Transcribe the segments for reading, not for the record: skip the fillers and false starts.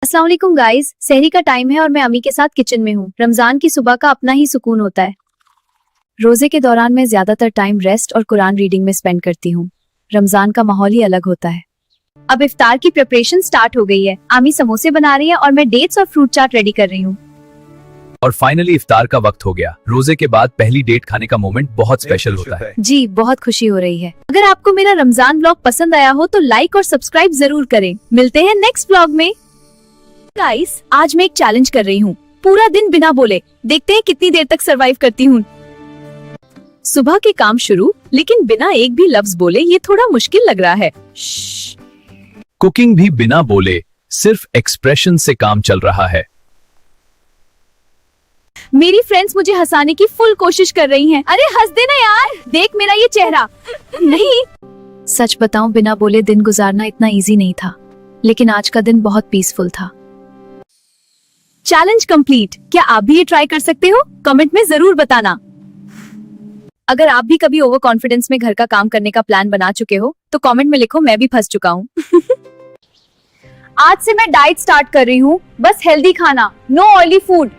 अस्सलाम वालेकुम गाइस, सहरी का टाइम है और मैं अम्मी के साथ किचन में हूँ। रमजान की सुबह का अपना ही सुकून होता है। रोजे के दौरान मैं ज्यादातर टाइम रेस्ट और कुरान रीडिंग में स्पेंड करती हूँ। रमजान का माहौल ही अलग होता है। अब इफ्तार की प्रिपरेशन स्टार्ट हो गई है। आमी समोसे बना रही है और मैं डेट्स और फ्रूट चाट रेडी कर रही हूँ। और फाइनली इफ्तार का वक्त हो गया। रोजे के बाद पहली डेट खाने का मोमेंट बहुत स्पेशल होता है। जी, बहुत खुशी हो रही है। अगर आपको मेरा रमजान ब्लॉग पसंद आया हो तो लाइक और सब्सक्राइब जरूर करें। मिलते हैं नेक्स्ट ब्लॉग में। गाइस, आज मैं एक चैलेंज कर रही हूँ। पूरा दिन बिना बोले, देखते हैं कितनी देर तक सरवाइव करती हूँ। सुबह के काम शुरू, लेकिन बिना एक भी लफ्ज बोले ये थोड़ा मुश्किल लग रहा है। कुकिंग भी बिना बोले, सिर्फ एक्सप्रेशन से काम चल रहा है। मेरी फ्रेंड्स मुझे हंसाने की फुल कोशिश कर रही हैं। अरे हंस देना यार, देख मेरा ये चेहरा। नहीं, सच बताऊं, बिना बोले दिन गुजारना इतना इजी नहीं था, लेकिन आज का दिन बहुत पीसफुल था। Challenge complete. क्या आप भी ये ट्राई कर सकते हो? कमेंट में जरूर बताना। अगर आप भी कभी ओवर कॉन्फिडेंस में घर का काम करने का प्लान बना चुके हो तो कमेंट में लिखो, मैं भी फंस चुका हूँ। आज से मैं डाइट स्टार्ट कर रही हूँ, बस हेल्दी खाना, नो ऑयली फूड।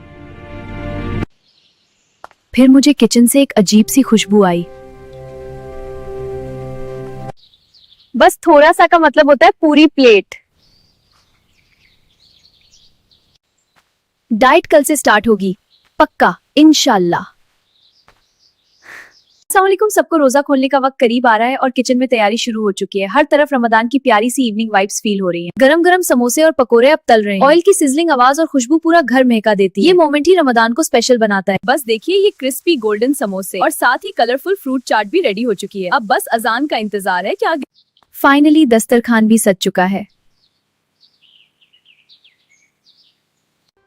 फिर मुझे किचन से एक अजीब सी खुशबू आई। बस थोड़ा सा का मतलब होता है पूरी प्लेट। डाइट कल से स्टार्ट होगी, पक्का, इंशाल्लाह। अस्सलाम वालेकुम सबको। रोजा खोलने का वक्त करीब आ रहा है और किचन में तैयारी शुरू हो चुकी है। हर तरफ रमजान की प्यारी सी इवनिंग वाइब्स फील हो रही हैं। गरम गरम समोसे और पकोड़े अब तल रहे हैं। ऑयल की सिजलिंग आवाज और खुशबू पूरा घर महका देती है। ये मोमेंट ही रमजान को स्पेशल बनाता है। बस देखिए, ये क्रिस्पी गोल्डन समोसे और साथ ही कलरफुल फ्रूट चाट भी रेडी हो चुकी है। अब बस अजान का इंतजार है। क्या फाइनली दस्तरखान भी सज चुका है।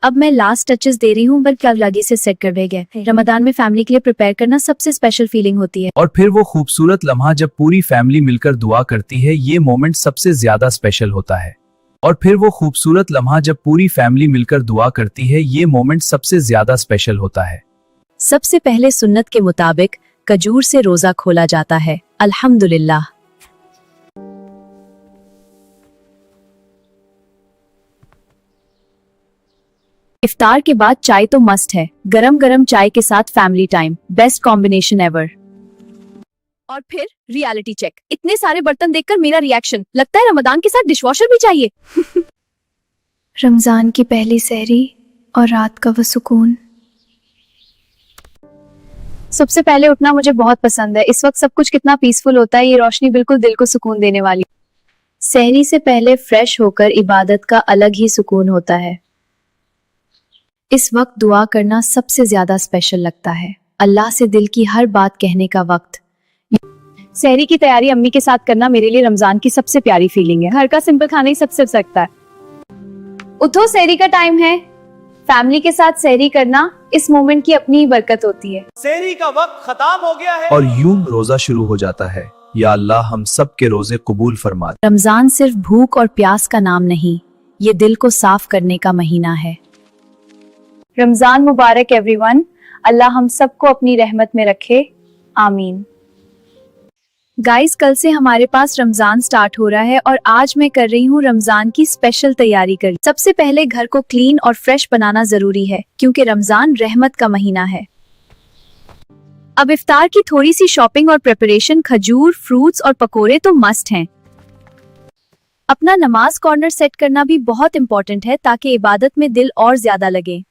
अब मैं लास्ट टचेस दे रही हूँ, बल्कि लगी से सेट कर गए। रमजान में फैमिली के लिए प्रिपेयर करना सबसे स्पेशल फीलिंग होती है। और फिर वो खूबसूरत लम्हा जब पूरी फैमिली मिलकर दुआ करती है, ये मोमेंट सबसे ज्यादा स्पेशल होता है। और फिर वो खूबसूरत लम्हा जब पूरी फैमिली मिलकर दुआ करती है, ये मोमेंट सबसे ज्यादा स्पेशल होता है। सबसे पहले सुन्नत के मुताबिक खजूर से रोजा खोला जाता है। अल्हम्दुलिल्लाह। इफ्तार के बाद चाय तो मस्ट है। गरम गरम चाय के साथ family time, best combination ever. और फिर रियलिटी चेक। इतने सारे बर्तन देखकर मेरा रिएक्शन, लगता है रमजान के साथ डिशवॉशर भी चाहिए। रमजान की पहली सहरी और रात का वो सुकून। सबसे पहले उठना मुझे बहुत पसंद है। इस वक्त सब कुछ कितना पीसफुल होता है। ये रोशनी बिल्कुल दिल को सुकून देने वाली। सहरी से पहले फ्रेश होकर इबादत का अलग ही सुकून होता है। इस वक्त दुआ करना सबसे ज्यादा स्पेशल लगता है। अल्लाह से दिल की हर बात कहने का वक्त। सहरी की तैयारी अम्मी के साथ करना मेरे लिए रमजान की सबसे प्यारी फीलिंग है। घर का सिंपल खाना ही सबसे सकता है। उठो, सहरी का टाइम है। फैमिली के साथ सहरी करना इस मोमेंट की अपनी ही बरकत होती है। सहरी का वक्त खत्म हो गया है और यूं रोजा शुरू हो जाता है। या अल्लाह हम सब के रोजे कबूल फरमा। रमजान सिर्फ भूख और प्यास का नाम नहीं, ये दिल को साफ करने का महीना है। रमजान मुबारक एवरीवन। अल्लाह हम सबको अपनी रहमत में रखे, आमीन। गाइस, कल से हमारे पास रमजान स्टार्ट हो रहा है और आज मैं कर रही हूँ रमजान की स्पेशल तैयारी कर। सबसे पहले घर को क्लीन और फ्रेश बनाना जरूरी है, क्योंकि रमजान रहमत का महीना है। अब इफ्तार की थोड़ी सी शॉपिंग और प्रिपरेशन। खजूर, फ्रूट्स और पकोड़े तो मस्ट हैं। अपना नमाज कॉर्नर सेट करना भी बहुत इंपॉर्टेंट है, ताकि इबादत में दिल और ज्यादा लगे।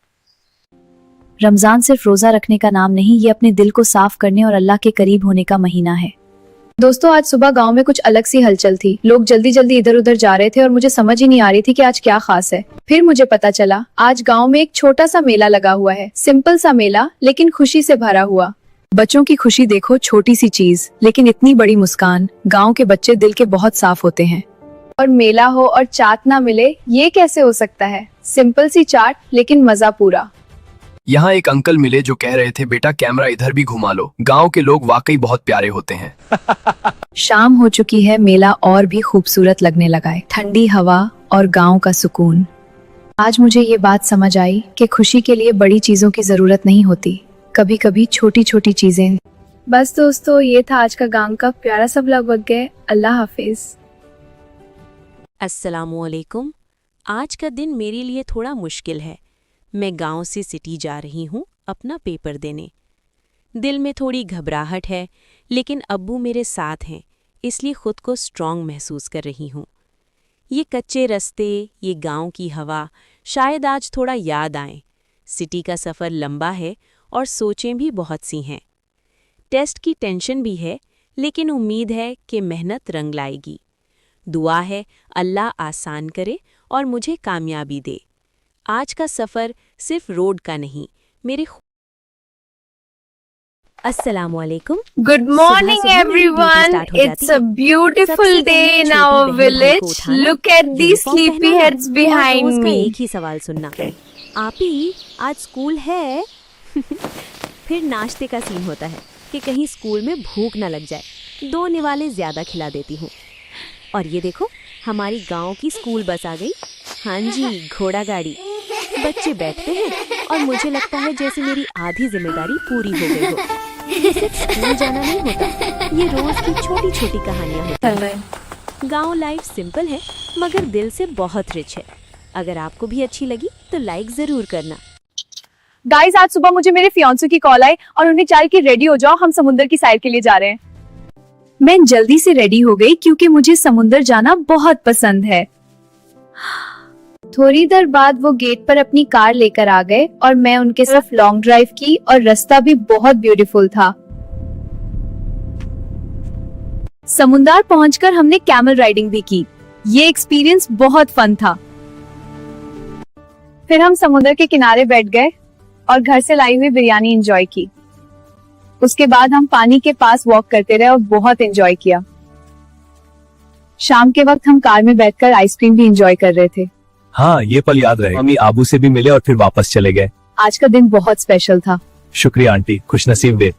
रमजान सिर्फ रोजा रखने का नाम नहीं, ये अपने दिल को साफ करने और अल्लाह के करीब होने का महीना है। दोस्तों, आज सुबह गांव में कुछ अलग सी हलचल थी। लोग जल्दी जल्दी इधर उधर जा रहे थे और मुझे समझ ही नहीं आ रही थी कि आज क्या खास है। फिर मुझे पता चला, आज गांव में एक छोटा सा मेला लगा हुआ है। सिंपल सा मेला, लेकिन खुशी से भरा हुआ। बच्चों की खुशी देखो, छोटी सी चीज लेकिन इतनी बड़ी मुस्कान। गाँव के बच्चे दिल के बहुत साफ होते हैं। और मेला हो और चाट ना मिले, ये कैसे हो सकता है? सिंपल सी चाट, लेकिन मजा पूरा। यहाँ एक अंकल मिले जो कह रहे थे, बेटा कैमरा इधर भी घुमा लो, गांव के लोग वाकई बहुत प्यारे होते हैं। शाम हो चुकी है, मेला और भी खूबसूरत लगने लगा है। ठंडी हवा और गांव का सुकून। आज मुझे ये बात समझ आई कि खुशी के लिए बड़ी चीजों की जरूरत नहीं होती, कभी कभी छोटी छोटी चीजें। बस दोस्तों, ये था आज का गांव का प्यारा सा व्लॉग। अल्लाह हाफिज। अस्सलामुअलैकुम। आज का दिन मेरे लिए थोड़ा मुश्किल है। मैं गांव से सिटी जा रही हूँ अपना पेपर देने। दिल में थोड़ी घबराहट है, लेकिन अब्बू मेरे साथ हैं, इसलिए खुद को स्ट्रॉन्ग महसूस कर रही हूँ। ये कच्चे रास्ते, ये गांव की हवा शायद आज थोड़ा याद आए। सिटी का सफ़र लंबा है और सोचें भी बहुत सी हैं। टेस्ट की टेंशन भी है, लेकिन उम्मीद है कि मेहनत रंग लाएगी। दुआ है अल्लाह आसान करे और मुझे कामयाबी दे। आज का सफ़र सिर्फ रोड का नहीं, मेरे अस्सलामुअलैकुम। Good morning, everyone. It's a beautiful day in our village. Look at these sleepyheads behind me. एक ही सवाल सुनना, आपी आज स्कूल है? फिर नाश्ते का सीन होता है कि कहीं स्कूल में भूख ना लग जाए, 2 निवाले ज्यादा खिला देती हूँ। और ये देखो, हमारी गांव की स्कूल बस आ गई। हाँ जी, घोड़ा गाड़ी। बच्चे बैठते हैं और मुझे लगता है जैसे मेरी आधी जिम्मेदारी पूरी हो गई हो। ये सिर्फ स्कूल जाना नहीं होता, ये रोज की छोटी छोटी कहानियाँ होती हैं। गांव लाइफ सिंपल है मगर दिल से बहुत रिच है। अगर आपको भी अच्छी लगी तो लाइक जरूर करना। गाइस, आज सुबह मुझे मेरे फियांसे की कॉल आई और उन्हें चाहिए कि रेडी हो जाओ, हम समुंदर की सैर के लिए जा रहे हैं। मैं जल्दी से रेडी हो गई क्योंकि मुझे समुंदर जाना बहुत पसंद है। थोड़ी देर बाद वो गेट पर अपनी कार लेकर आ गए और मैं उनके साथ लॉन्ग ड्राइव की और रास्ता भी बहुत ब्यूटीफुल था। समुंदर पहुंचकर हमने कैमल राइडिंग भी की। ये एक्सपीरियंस बहुत फन था। फिर हम समुद्र के किनारे बैठ गए और घर से लाई हुई बिरयानी एंजॉय की। उसके बाद हम पानी के पास वॉक करते रहे और बहुत एंजॉय किया। शाम के वक्त हम कार में बैठकर आइसक्रीम भी एंजॉय कर रहे थे। हाँ, ये पल याद रहे। मम्मी आबू से भी मिले और फिर वापस चले गए। आज का दिन बहुत स्पेशल था। शुक्रिया आंटी, खुशनसीब दे।